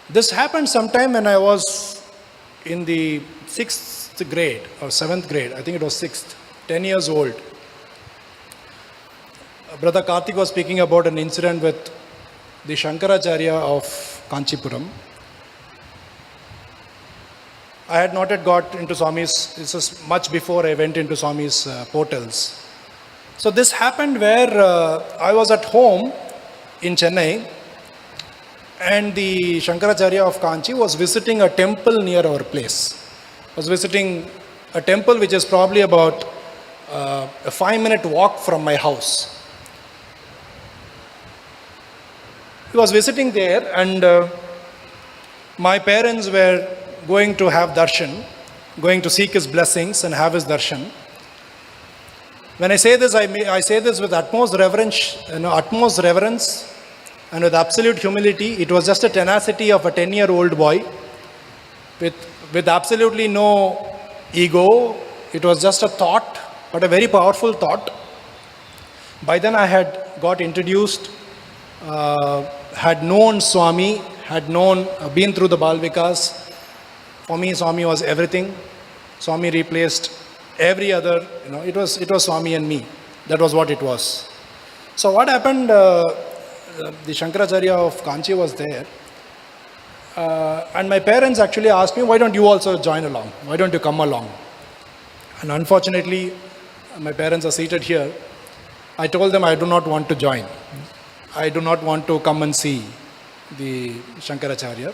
This happened sometime when I was in the 6th grade or 7th grade. I think it was 6th, 10 years old. Brother Karthik was speaking about an incident with the Shankaracharya of Kanchi Param. I had not yet got into Swami's, this was much before I went into Swami's portals. So this happened where I was at home in Chennai, and the Shankaracharya of Kanchi was visiting a temple near our place. Was visiting a temple which is probably about a 5-minute walk from my house. He was visiting there, and my parents were going to have darshan, going to seek his blessings and have his darshan. When I say this, I say this with utmost reverence, and with absolute humility. It was just a tenacity of a 10-year-old boy with absolutely no ego. It was just a thought, but a very powerful thought. By then I had got introduced, had known Swami, been through the Balvikas. For me, Swami was everything. Swami replaced every other, it was Swami and me. That was what it was. So what happened, the Shankaracharya of Kanchi was there. And my parents actually asked me, why don't you also join along? Why don't you come along? And unfortunately, my parents are seated here. I told them I do not want to join. I do not want to come and see the Shankaracharya.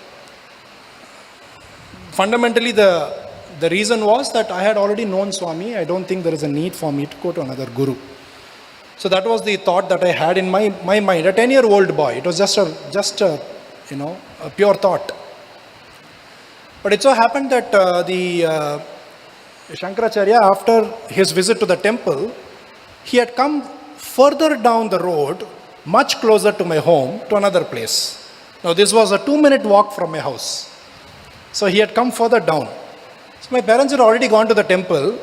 Fundamentally, the reason was that I had already known Swami. I don't think there is a need for me to go to another guru. So that was the thought that I had in my mind. A 10-year-old boy. It was just a pure thought. But it so happened that the Shankaracharya, after his visit to the temple, he had come further down the road, much closer to my home, to another place. Now this was a 2-minute walk from my house. So he had come further down. So my parents had already gone to the temple,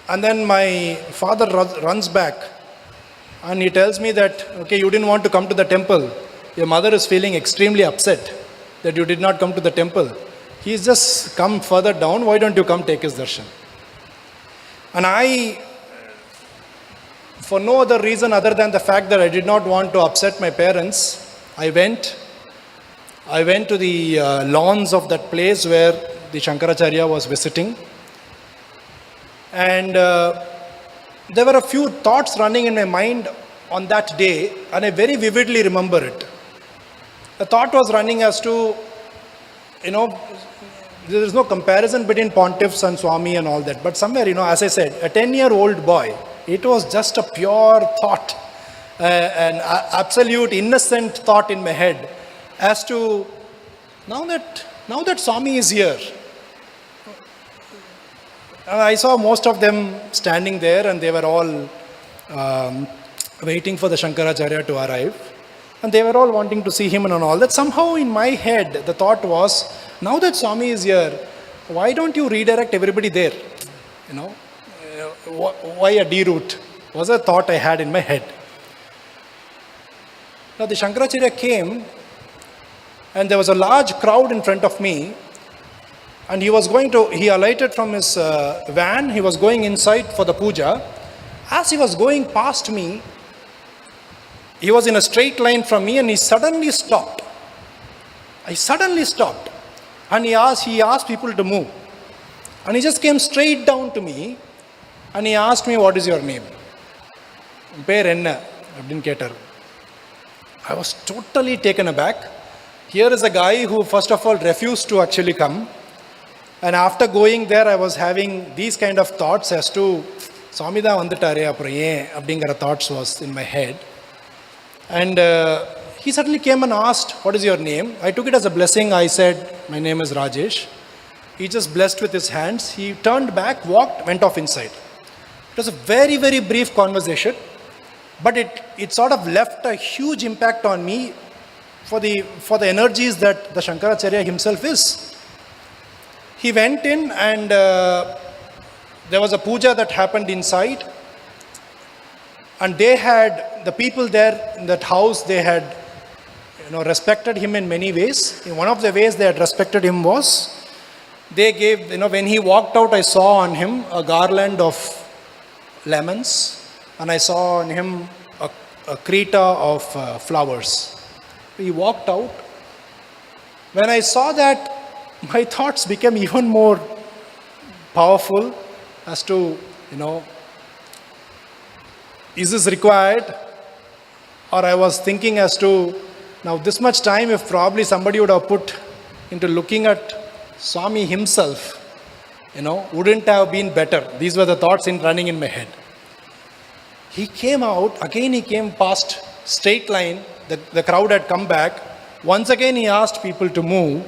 and then my father runs back and he tells me that, okay, you didn't want to come to the temple. Your mother is feeling extremely upset that you did not come to the temple. He's just come further down. Why don't you come take his darshan? And I, for no other reason other than the fact that I did not want to upset my parents, I went to the lawns of that place where the Shankaracharya was visiting. And there were a few thoughts running in my mind on that day, and I very vividly remember it. The thought was running as to, there is no comparison between pontiffs and Swami and all that. But somewhere, as I said, a 10-year-old boy, it was just a pure thought, an absolute innocent thought in my head as to, now that Swami is here. And I saw most of them standing there, and they were all waiting for the Shankaracharya to arrive. And they were all wanting to see him and all that. Somehow in my head, the thought was, now that Swami is here, why don't you redirect everybody there? Why a D route? Was a thought I had in my head. Now the Shankaracharya came, and there was a large crowd in front of me, and he alighted from his van, he was going inside for the puja. As he was going past me, he was in a straight line from me, and he suddenly stopped. And he asked people to move. And he just came straight down to me, and he asked me, what is your name? I was totally taken aback. Here is a guy who first of all refused to actually come. And after going there, I was having these kind of thoughts as to, Swami da vandutare apra yen abdingara thoughts was in my head. And he suddenly came and asked, what is your name? I took it as a blessing. I said, my name is Rajesh. He just blessed with his hands. He turned back, walked, went off inside. It was a very, very brief conversation, but it sort of left a huge impact on me for the energies that the Shankaracharya himself is. He went in, and there was a puja that happened inside, and the people there in that house, they had respected him in many ways. In one of the ways they had respected him was, they gave, when he walked out, I saw on him a garland of lemons, and I saw on him a krita of flowers. He walked out. When I saw that, my thoughts became even more powerful as to, is this required? Or I was thinking as to, now this much time, if probably somebody would have put into looking at Swami himself, wouldn't have been better. These were the thoughts running in my head. He came out, again he came past straight line, the crowd had come back. Once again he asked people to move.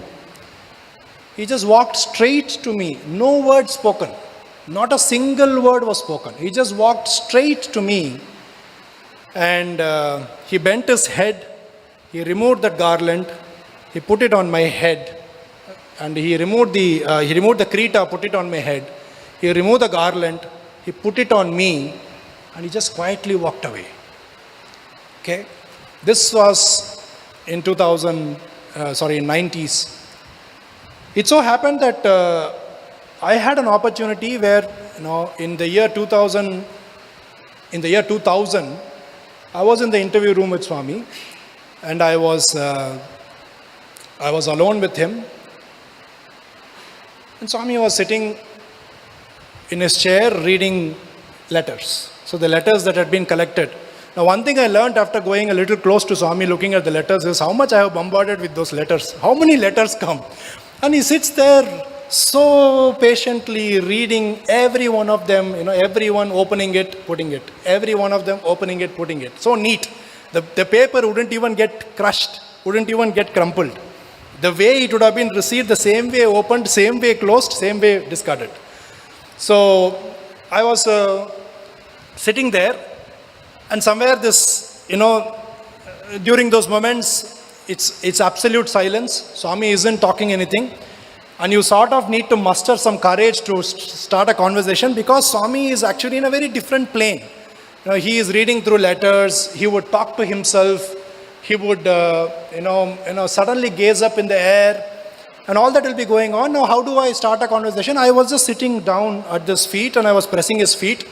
He just walked straight to me, no word spoken. Not a single word was spoken. He just walked straight to me, and he bent his head, he removed that garland, he put it on my head, and he removed the krita, put it on my head, he removed the garland, he put it on me, and he just quietly walked away. Okay? This was in 90s. It so happened that I had an opportunity where, in the year 2000, I was in the interview room with Swami, and I was alone with him. And Swami was sitting in his chair reading letters. So the letters that had been collected. Now, one thing I learned after going a little close to Swami, looking at the letters, is how much I have bombarded with those letters. How many letters come? And he sits there so patiently reading every one of them, everyone opening it, putting it. Every one of them opening it, putting it. So neat. The paper wouldn't even get crushed, wouldn't even get crumpled. The way it would have been received, the same way opened, same way closed, same way discarded. So I was sitting there, and somewhere this, during those moments, it's absolute silence. Swami isn't talking anything. And you sort of need to muster some courage to start a conversation, because Swami is actually in a very different plane. He is reading through letters. He would talk to himself. He would, suddenly gaze up in the air, and all that will be going on. Now, how do I start a conversation? I was just sitting down at his feet, and I was pressing his feet.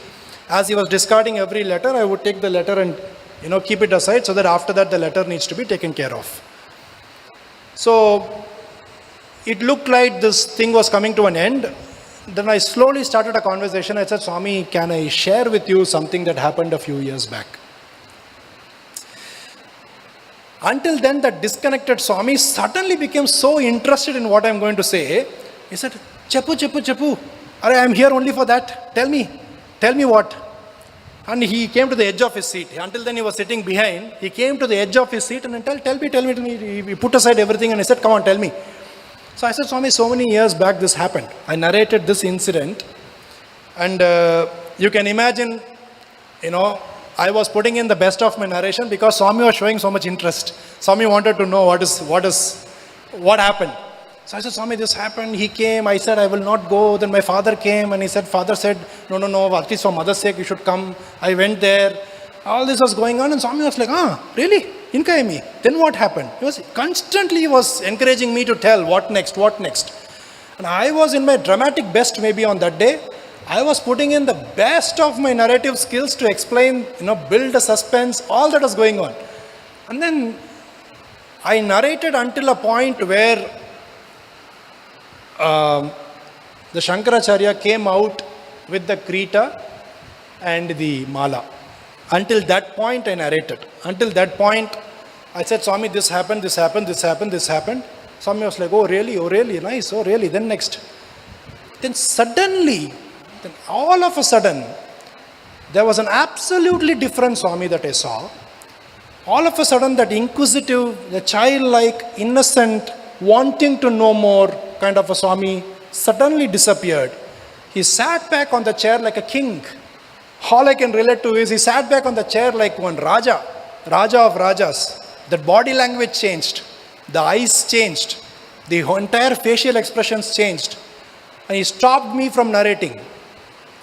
As he was discarding every letter, I would take the letter and, keep it aside, so that after that the letter needs to be taken care of. So it looked like this thing was coming to an end. Then I slowly started a conversation. I said, Swami, can I share with you something that happened a few years back? Until then, that disconnected Swami suddenly became so interested in what I'm going to say. He said, Chepu. I am here only for that. Tell me what. And he came to the edge of his seat. Until then he was sitting behind. He came to the edge of his seat and tell me. He put aside everything and he said, come on, tell me. So I said, Swami, so many years back this happened. I narrated this incident, and you can imagine, I was putting in the best of my narration because Swami was showing so much interest. Swami wanted to know what happened. So I said, Swami, this happened. He came. I said, I will not go. Then my father came, and father said, no, at least for mother's sake, you should come. I went there. All this was going on, and Swami was like, really? Inka emi? Then what happened? He was constantly encouraging me to tell what next. And I was in my dramatic best maybe on that day. I was putting in the best of my narrative skills to explain, build a suspense, all that was going on. And then I narrated until a point where the Shankaracharya came out with the krita and the mala. Until that point I narrated. Until that point I said, Swami, this happened. Swami was like, oh really, nice, oh really, then next. Then all of a sudden, there was an absolutely different Swami that I saw. All of a sudden, that inquisitive, the childlike, innocent, wanting to know more kind of a Swami suddenly disappeared. He sat back on the chair like a king. All I can relate to is he sat back on the chair like one Raja of Rajas. That body language changed. The eyes changed. The entire facial expressions changed. And he stopped me from narrating.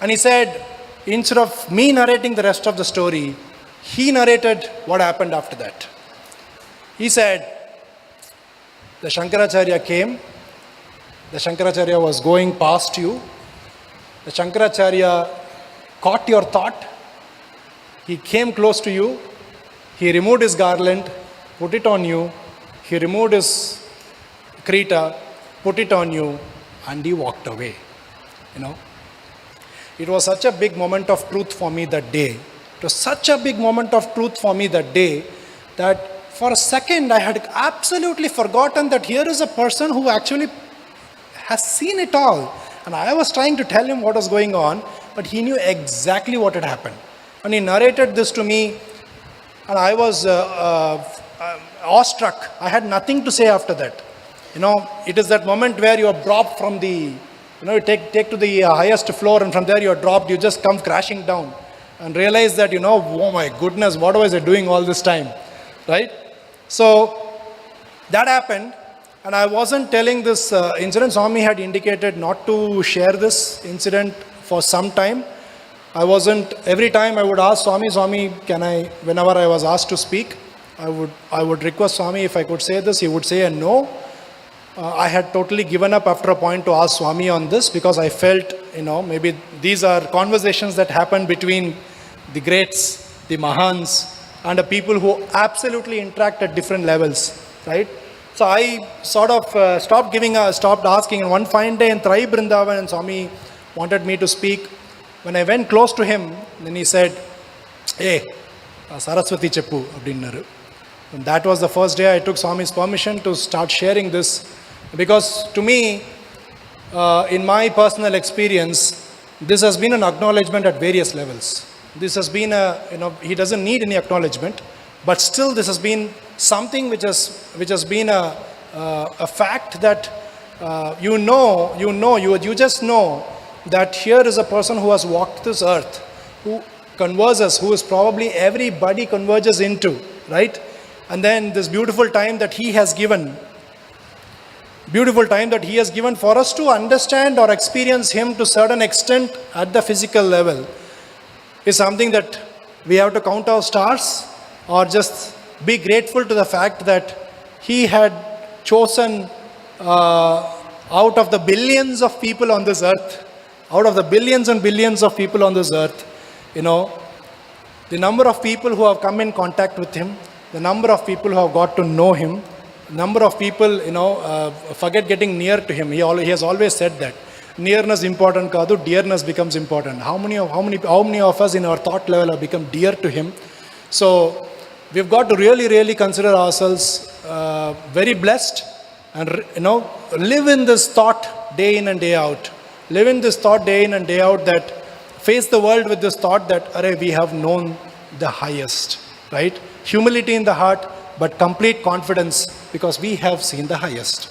And he said, instead of me narrating the rest of the story, he narrated what happened after that. He said, the Shankaracharya came. The Shankaracharya was going past you. The Shankaracharya caught your thought. He came close to you. He removed his garland, put it on you. He removed his krita, put it on you, and he walked away. You know, it was such a big moment of truth for me that day. It was such a big moment of truth for me that day that for a second I had absolutely forgotten that here is a person who actually has seen it all. And I was trying to tell him what was going on, but he knew exactly what had happened. And he narrated this to me, and I was awestruck. I had nothing to say after that. You know, it is that moment where you are dropped from the, you know, you take to the highest floor, and from there you are dropped, you just come crashing down and realize that, you know, oh my goodness, what was I doing all this time, right? So that happened, and I wasn't telling this incident. Swami had indicated not to share this incident for some time. I wasn't, every time I would ask Swami, can I, whenever I was asked to speak, I would request Swami if I could say this. He would say a no. I had totally given up after a point to ask Swami on this, because I felt, you know, maybe these are conversations that happen between the greats, the Mahans, and the people who absolutely interact at different levels, right? So I sort of stopped asking. And one fine day in Trai Brindavan, and Swami wanted me to speak. When I went close to him, then he said, "Hey, Saraswati Cheppu," abdinnaru. And that was the first day I took Swami's permission to start sharing this. Because to me, in my personal experience, this has been an acknowledgement at various levels. This has been he doesn't need any acknowledgement, but still this has been something which has been a fact that you just know that here is a person who has walked this earth, who converses, who is probably everybody converges into, right? And then this beautiful time that he has given for us to understand or experience him to a certain extent at the physical level is something that we have to count our stars, or just be grateful to the fact that he had chosen out of the billions of people on this earth, out of the billions and billions of people on this earth, you know, the number of people who have come in contact with him, the number of people who have got to know him, number of people, you know, forget getting near to him. He has always said that nearness important kaadu, dearness becomes important. How many of us in our thought level have become dear to him? So we've got to really consider ourselves very blessed, and, you know, live in this thought day in and day out. Live in this thought day in and day out, that face the world with this thought that we have known the highest, right? Humility in the heart, but complete confidence, because we have seen the highest.